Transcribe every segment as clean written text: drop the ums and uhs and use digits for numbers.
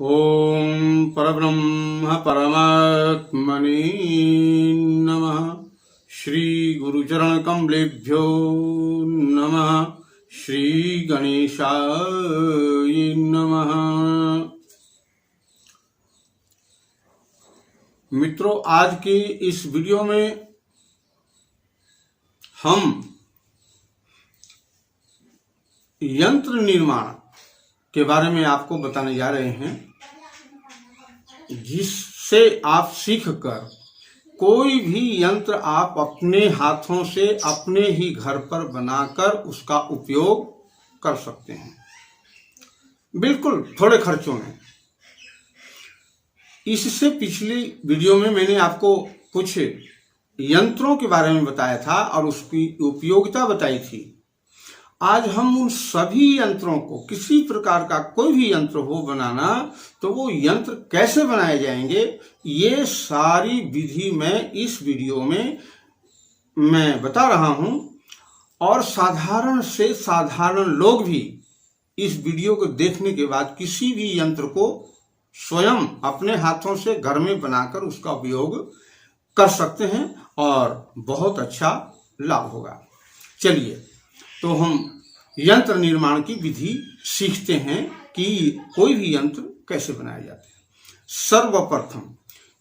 ओम परब्रह्म परमात्मने नमः। श्री गुरुचरण कमलेभ्यो नमः। श्री गणेशाय नमः। मित्रों, आज के इस वीडियो में हम यंत्र निर्माण के बारे में आपको बताने जा रहे हैं, जिससे आप सीखकर कोई भी यंत्र आप अपने हाथों से अपने ही घर पर बनाकर उसका उपयोग कर सकते हैं, बिल्कुल थोड़े खर्चों में। इससे पिछली वीडियो में मैंने आपको कुछ यंत्रों के बारे में बताया था और उसकी उपयोगिता बताई थी। आज हम उन सभी यंत्रों को, किसी प्रकार का कोई भी यंत्र हो बनाना, तो वो यंत्र कैसे बनाए जाएंगे, ये सारी विधि मैं इस वीडियो में मैं बता रहा हूं। और साधारण से साधारण लोग भी इस वीडियो को देखने के बाद किसी भी यंत्र को स्वयं अपने हाथों से घर में बनाकर उसका उपयोग कर सकते हैं और बहुत अच्छा लाभ होगा। चलिए, तो हम यंत्र निर्माण की विधि सीखते हैं कि कोई भी यंत्र कैसे बनाए जाते हैं। सर्वप्रथम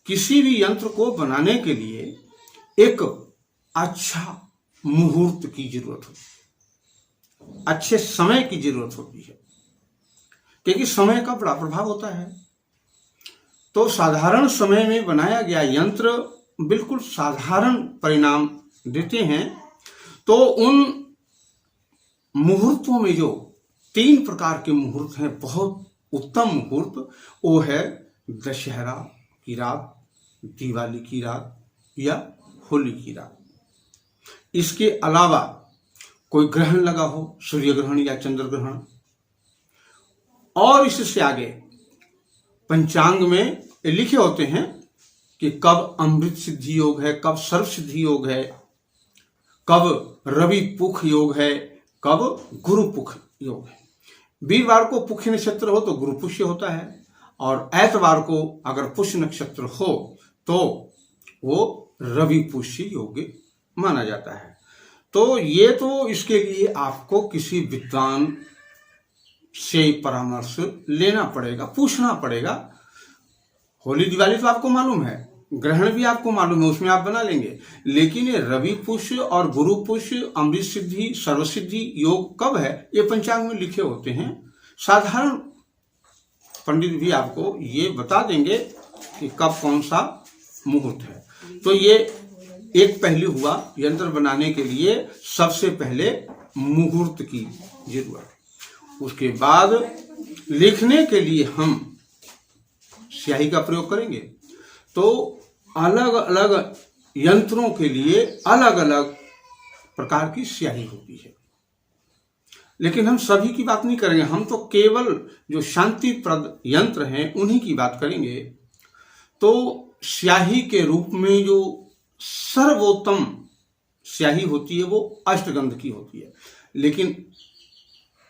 किसी भी यंत्र को बनाने के लिए एक अच्छा मुहूर्त की जरूरत होती है, अच्छे समय की जरूरत होती है, क्योंकि समय का बड़ा प्रभाव होता है। तो साधारण समय में बनाया गया यंत्र बिल्कुल साधारण परिणाम देते हैं। तो उन मुहूर्तों में जो 3 प्रकार के मुहूर्त हैं, बहुत उत्तम मुहूर्त, वो है दशहरा की रात, दिवाली की रात या होली की रात। इसके अलावा कोई ग्रहण लगा हो, सूर्य ग्रहण या चंद्र ग्रहण, और इससे आगे पंचांग में लिखे होते हैं कि कब अमृत सिद्धि योग है, कब सर्व सिद्धि योग है, कब रवि पुख योग है, कब गुरु पुख योग है। वीरवार को पुष्य नक्षत्र हो तो गुरु पुष्य होता है, और ऐतवार को अगर पुष्य नक्षत्र हो तो वो रवि पुष्य योग माना जाता है। तो ये तो इसके लिए आपको किसी विद्वान से परामर्श लेना पड़ेगा, पूछना पड़ेगा। होली दिवाली तो आपको मालूम है, ग्रहण भी आपको मालूम है, उसमें आप बना लेंगे। लेकिन ये रवि पुष्य और गुरु पुष्य, अमृत सिद्धि, सर्वसिद्धि योग कब है, ये पंचांग में लिखे होते हैं। साधारण पंडित भी आपको ये बता देंगे कि कब कौन सा मुहूर्त है। तो ये एक पहलू हुआ यंत्र बनाने के लिए सबसे पहले मुहूर्त की जरूरत। उसके बाद लिखने के लिए हम स्याही का प्रयोग करेंगे। तो अलग अलग यंत्रों के लिए अलग अलग प्रकार की स्याही होती है, लेकिन हम सभी की बात नहीं करेंगे। हम तो केवल जो शांतिप्रद यंत्र हैं उन्हीं की बात करेंगे। तो स्याही के रूप में जो सर्वोत्तम स्याही होती है वो अष्टगंध की होती है। लेकिन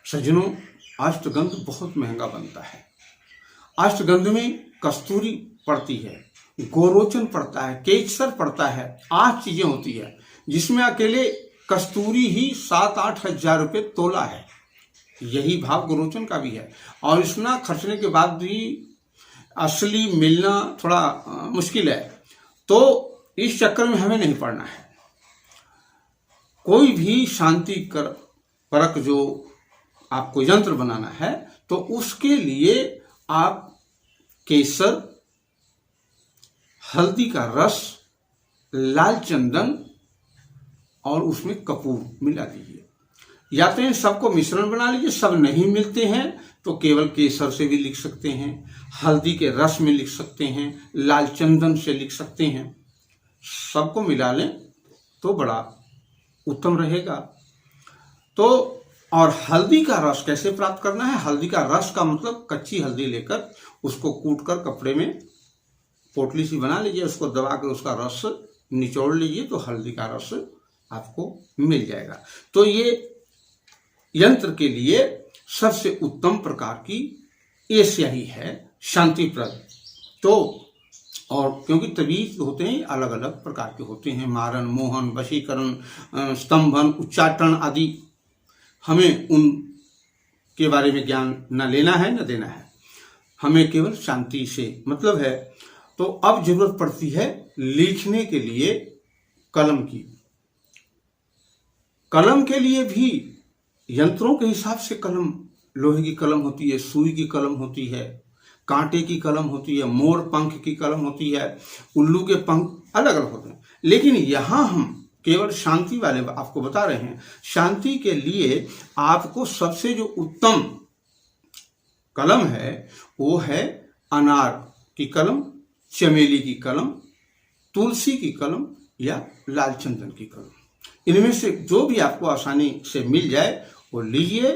सज्जनों, अष्टगंध बहुत महंगा बनता है। अष्टगंध में कस्तूरी पड़ती है, गोरोचन पड़ता है, केसर पड़ता है, 8 चीजें होती है, जिसमें अकेले कस्तूरी ही 7-8 हजार रुपये तोला है। यही भाव गोरोचन का भी है। और इतना खर्चने के बाद भी असली मिलना थोड़ा मुश्किल है। तो इस चक्कर में हमें नहीं पड़ना है। कोई भी शांति परक जो आपको यंत्र बनाना है, तो उसके लिए आप केसर, हल्दी का रस, लाल चंदन और उसमें कपूर मिला दीजिए। या तो इन सबको मिश्रण बना लीजिए। सब नहीं मिलते हैं तो केवल केसर से भी लिख सकते हैं, हल्दी के रस में लिख सकते हैं, लाल चंदन से लिख सकते हैं। सबको मिला लें तो बड़ा उत्तम रहेगा। तो और हल्दी का रस कैसे प्राप्त करना है? हल्दी का रस का मतलब कच्ची हल्दी लेकर उसको कूटकर कपड़े में पोटली सी बना लीजिए, उसको दबा कर उसका रस निचोड़ लीजिए, तो हल्दी का रस आपको मिल जाएगा। तो ये यंत्र के लिए सबसे उत्तम प्रकार की ये स्याही है शांतिप्रद। तो और क्योंकि तवीज होते हैं अलग अलग प्रकार के होते हैं, मारण, मोहन, वशीकरण, स्तंभन, उच्चाटन आदि, हमें उन के बारे में ज्ञान न लेना है न देना है, हमें केवल शांति से मतलब है। तो अब जरूरत पड़ती है लिखने के लिए कलम की। कलम के लिए भी यंत्रों के हिसाब से कलम, लोहे की कलम होती है, सुई की कलम होती है, कांटे की कलम होती है, मोर पंख की कलम होती है, उल्लू के पंख अलग अलग होते हैं। लेकिन यहां हम केवल शांति वाले आपको बता रहे हैं। शांति के लिए आपको सबसे जो उत्तम कलम है वो है अनार की कलम, चमेली की कलम, तुलसी की कलम या लाल चंदन की कलम। इनमें से जो भी आपको आसानी से मिल जाए वो लीजिए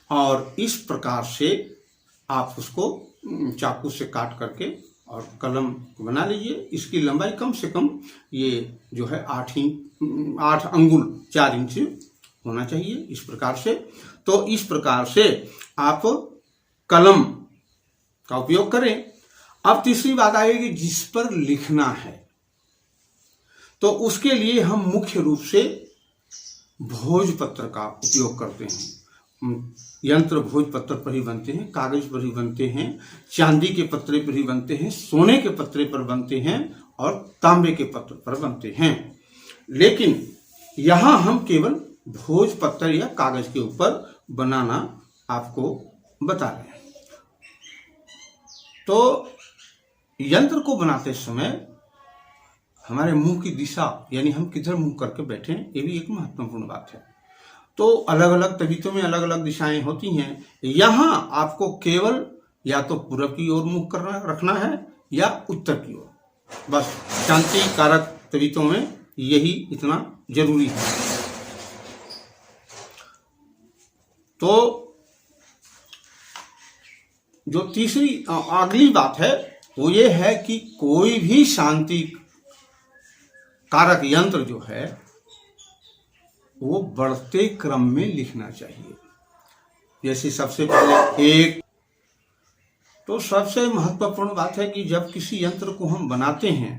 और इस प्रकार से आप उसको चाकू से काट करके और कलम बना लीजिए। इसकी लंबाई कम से कम ये जो है 8 अंगुल 4 इंच होना चाहिए, इस प्रकार से। तो इस प्रकार से आप कलम का उपयोग करें। अब तीसरी बात आएगी जिस पर लिखना है, तो उसके लिए हम मुख्य रूप से भोजपत्र का उपयोग करते हैं। यंत्र भोजपत्र पर ही बनते हैं, कागज पर ही बनते हैं, चांदी के पत्रे पर ही बनते हैं, सोने के पत्रे पर बनते हैं और तांबे के पत्र पर बनते हैं। लेकिन यहां हम केवल भोजपत्र या कागज के ऊपर बनाना आपको बता रहे हैं। तो यंत्र को बनाते समय हमारे मुंह की दिशा, यानी हम किधर मुंह करके बैठे, ये भी एक महत्वपूर्ण बात है। तो अलग अलग तबीयतों में अलग अलग दिशाएं होती हैं। यहां आपको केवल या तो पूरब की ओर मुंह करना रखना है या उत्तर की ओर, बस शांति कारक तबीयतों में यही इतना जरूरी है। तो जो तीसरी अगली बात है वो ये है कि कोई भी शांति कारक यंत्र जो है वो बढ़ते क्रम में लिखना चाहिए। जैसे सबसे पहले एक, तो सबसे महत्वपूर्ण बात है कि जब किसी यंत्र को हम बनाते हैं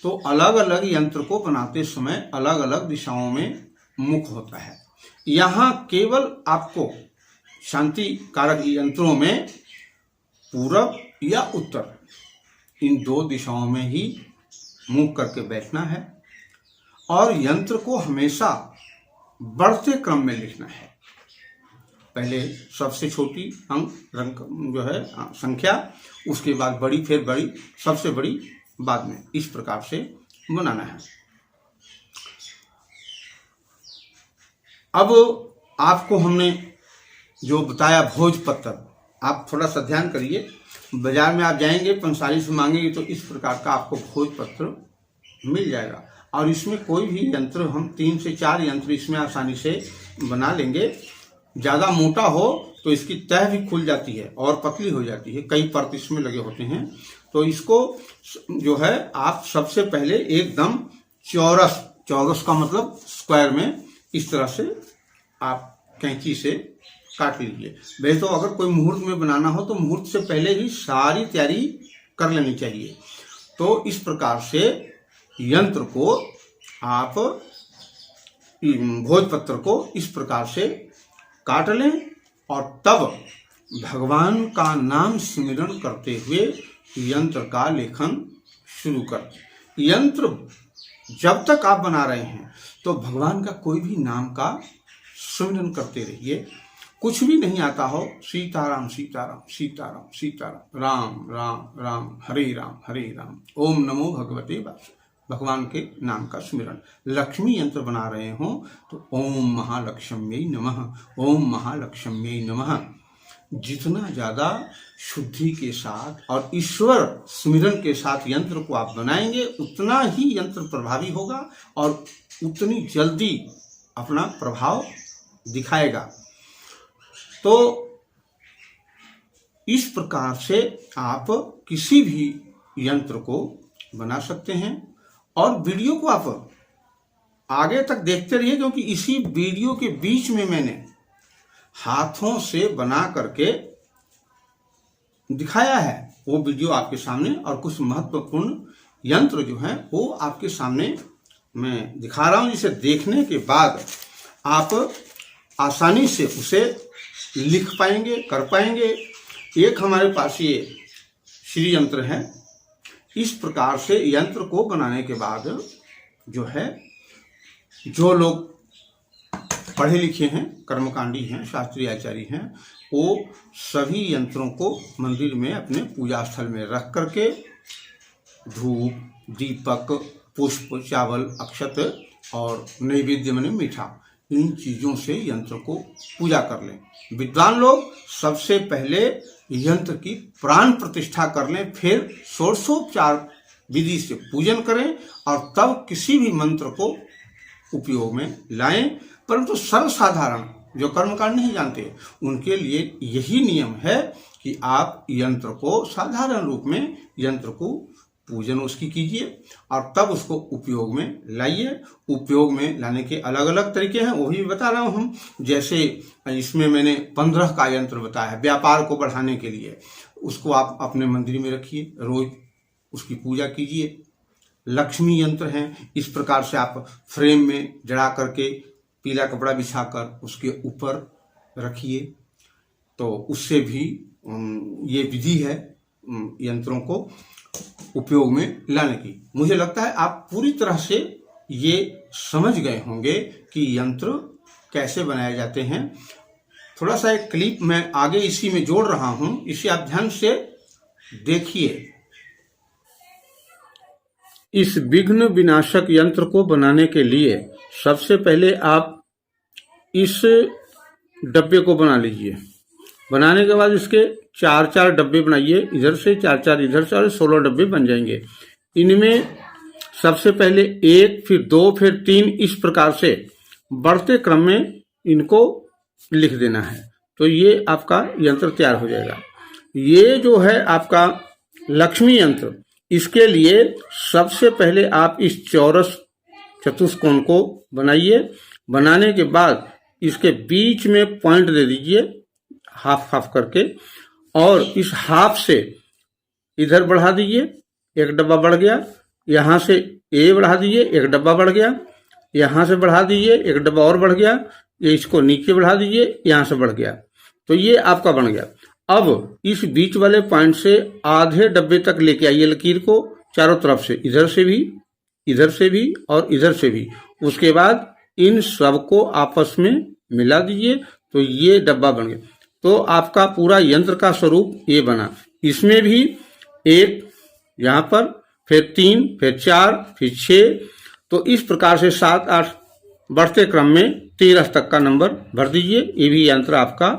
तो अलग अलग यंत्र को बनाते समय अलग अलग दिशाओं में मुख होता है। यहाँ केवल आपको शांति कारक यंत्रों में पूरब या उत्तर, इन 2 दिशाओं में ही मुख करके बैठना है और यंत्र को हमेशा बढ़ते क्रम में लिखना है। पहले सबसे छोटी अंक जो है संख्या, उसके बाद बड़ी, फिर बड़ी, सबसे बड़ी बाद में, इस प्रकार से बनाना है। अब आपको हमने जो बताया भोजपत्र, आप थोड़ा सा ध्यान करिए। बाजार में आप जाएंगे, पंसारी से मांगेंगे तो इस प्रकार का आपको भोजपत्र मिल जाएगा। और इसमें कोई भी यंत्र, हम 3 से 4 यंत्र इसमें आसानी से बना लेंगे। ज़्यादा मोटा हो तो इसकी तह भी खुल जाती है और पतली हो जाती है, कई परत इसमें लगे होते हैं। तो इसको जो है आप सबसे पहले एकदम चौरस का मतलब स्क्वायर में इस तरह से आप कैंची से काट लीजिए। वैसे तो अगर कोई मुहूर्त में बनाना हो तो मुहूर्त से पहले ही सारी तैयारी कर लेनी चाहिए। तो इस प्रकार से यंत्र को आप, भोजपत्र को इस प्रकार से काट लें और तब भगवान का नाम स्मरण करते हुए यंत्र का लेखन शुरू कर। यंत्र जब तक आप बना रहे हैं तो भगवान का कोई भी नाम का स्मरण करते रहिए। कुछ भी नहीं आता हो, सीताराम सीताराम सीताराम सीताराम, राम राम राम, हरे राम, ओम नमो भगवते वासुदेवाय, भगवान के नाम का स्मरण। लक्ष्मी यंत्र बना रहे हो तो ओम महालक्ष्म्यै नमः, ओम महालक्ष्म्यै नमः। जितना ज्यादा शुद्धि के साथ और ईश्वर स्मरण के साथ यंत्र को आप बनाएंगे उतना ही यंत्र प्रभावी होगा और उतनी जल्दी अपना प्रभाव दिखाएगा। तो इस प्रकार से आप किसी भी यंत्र को बना सकते हैं। और वीडियो को आप आगे तक देखते रहिए, क्योंकि इसी वीडियो के बीच में मैंने हाथों से बना करके, दिखाया है वो वीडियो आपके सामने, और कुछ महत्वपूर्ण यंत्र जो है वो आपके सामने मैं दिखा रहा हूं, जिसे देखने के बाद आप आसानी से उसे लिख पाएंगे, कर पाएंगे। एक हमारे पास ये श्री यंत्र है। इस प्रकार से यंत्र को बनाने के बाद जो है, जो लोग पढ़े लिखे हैं, कर्मकांडी हैं, शास्त्रीय आचार्य हैं, वो सभी यंत्रों को मंदिर में अपने पूजा स्थल में रख करके धूप, दीपक, पुष्प, चावल, अक्षत और नैवेद्य माने मीठा, इन चीजों से यंत्र को पूजा कर लें। विद्वान लोग सबसे पहले यंत्र की प्राण प्रतिष्ठा कर लें, फिर षोडशोपचार विधि से पूजन करें और तब किसी भी मंत्र को उपयोग में लाएं। परंतु सर्वसाधारण जो कर्मकांड नहीं जानते उनके लिए यही नियम है कि आप यंत्र को साधारण रूप में यंत्र को पूजन उसकी कीजिए और तब उसको उपयोग में लाइए। उपयोग में लाने के अलग अलग तरीके हैं, वो भी बता रहा हूं हम। जैसे इसमें मैंने 15 का यंत्र बताया है व्यापार को बढ़ाने के लिए, उसको आप अपने मंदिर में रखिए, रोज उसकी पूजा कीजिए। लक्ष्मी यंत्र हैं, इस प्रकार से आप फ्रेम में जड़ा करके पीला कपड़ा बिछाकर उसके ऊपर रखिए, तो उससे भी ये विधि है यंत्रों को उपयोग में लाने की। मुझे लगता है आप पूरी तरह से ये समझ गए होंगे कि यंत्र कैसे बनाए जाते हैं। थोड़ा सा एक क्लिप मैं आगे इसी में जोड़ रहा हूं, इसे आप ध्यान से देखिए। इस विघ्न विनाशक यंत्र को बनाने के लिए सबसे पहले आप इस डब्बे को बना लीजिए। बनाने के बाद इसके 4-4 डब्बे बनाइए, इधर से 4-4 इधर से, और 16 डब्बे बन जाएंगे। इनमें सबसे पहले 1, फिर 2, फिर 3, इस प्रकार से बढ़ते क्रम में इनको लिख देना है, तो ये आपका यंत्र तैयार हो जाएगा। ये जो है आपका लक्ष्मी यंत्र, इसके लिए सबसे पहले आप इस चौरस चतुष्कोण को बनाइए। बनाने के बाद इसके बीच में पॉइंट दे दीजिए हाफ हाफ करके, और इस हाफ से इधर बढ़ा दीजिए, एक डब्बा बढ़ गया। यहाँ से ए बढ़ा दीजिए, एक डब्बा बढ़ गया। यहाँ से बढ़ा दीजिए, एक डब्बा और बढ़ गया। ये इसको नीचे बढ़ा दीजिए, यहाँ से बढ़ गया, तो ये आपका बन गया। अब इस बीच वाले पॉइंट से आधे डब्बे तक लेके आइए लकीर को चारों तरफ से, इधर से भी, इधर से भी और इधर से भी। उसके बाद इन सबको आपस में मिला दीजिए, तो ये डब्बा बन गया। तो आपका पूरा यंत्र का स्वरूप ये बना। इसमें भी 1 यहाँ पर, फिर 3, फिर 4, फिर 6, तो इस प्रकार से 7, 8 बढ़ते क्रम में 13 तक का नंबर भर दीजिए। ये भी यंत्र आपका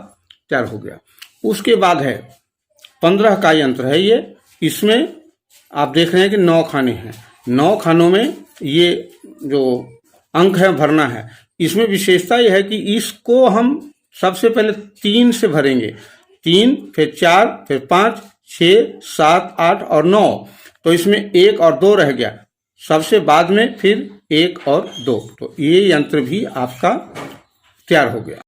तैयार हो गया। उसके बाद है 15 का यंत्र है ये। इसमें आप देख रहे हैं कि 9 खाने हैं। 9 खानों में ये जो अंक है भरना है। इसमें विशेषता यह है कि इसको हम सबसे पहले 3 से भरेंगे, 3, फिर 4, फिर 5, 6, 7, 8 और 9, तो इसमें 1 और 2 रह गया। सबसे बाद में फिर 1 और 2, तो ये यंत्र भी आपका तैयार हो गया।